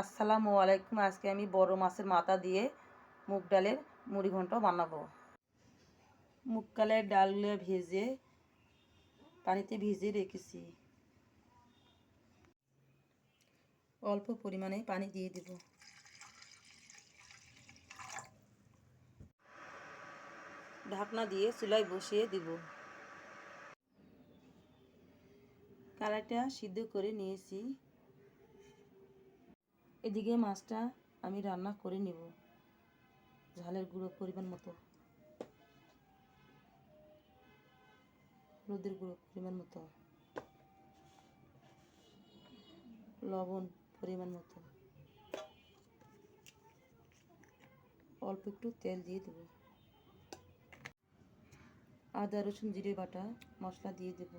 আসসালামু আলাইকুম। আজকে আমি বড় মাছের মাথা দিয়ে মুগ ডালের মুড়ি ঘন্ট বানাবো। মুগ ডালের ডালগুলো ভেজে পানিতে ভিজিয়ে রেখেছি। অল্প পরিমাণে পানি দিয়ে দেব। ঢাকনা দিয়ে চুলায় বসিয়ে দেব। কড়াইটা সিদ্ধ করে নিয়েছি। এদিকে মাছটা আমি রান্না করে নেব। ঝালের গুঁড়ো পরিমাণ মতো, হলুদের গুঁড়ো পরিমাণ মতো, লবণ পরিমাণ মতো, অল্প একটু তেল দিয়ে দেব। আদা রসুন জিরে বাটা মশলা দিয়ে দেব।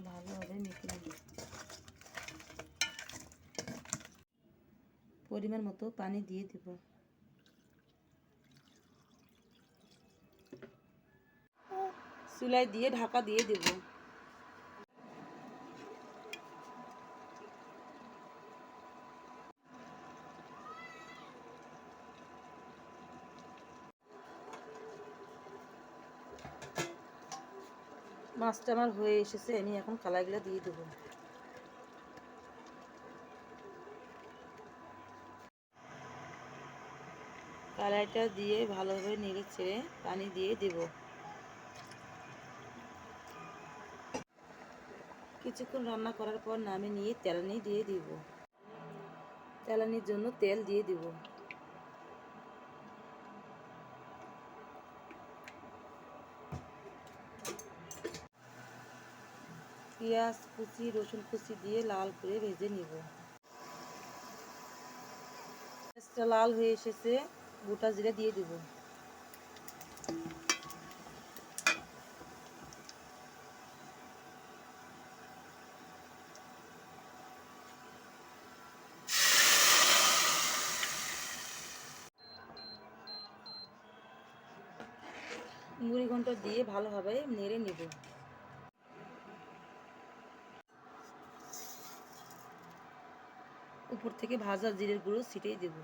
ভালোভাবে মেখে নেব। পরিমাণ মতো পানি দিয়ে দেব। চুলায় দিয়ে ঢাকা দিয়ে দেব। মাছটা আমার হয়ে এসেছে, আমি এখন কলাইগুলো দিয়ে দেব। কড়াইটা দিয়ে ভালোভাবে নেড়ে ছেড়ে পানি দিয়ে দেব। কিছুক্ষণ রান্না করার পর নামিয়ে নিয়ে তেলানি দিয়ে দিব। তেলানির জন্য তেল দিয়ে দিব। পেঁয়াজ কুচি রসুন কুচি দিয়ে লাল করে ভেজে নিব। পেঁয়াজটা লাল হয়ে এসেছে, গোটা জিরা দিয়ে দিব। মুড়ি ঘন্ট দিয়ে ভালোভাবে নেড়ে নেব। উপর থেকে ভাজা জিরের গুঁড়ো ছিটিয়ে দেব।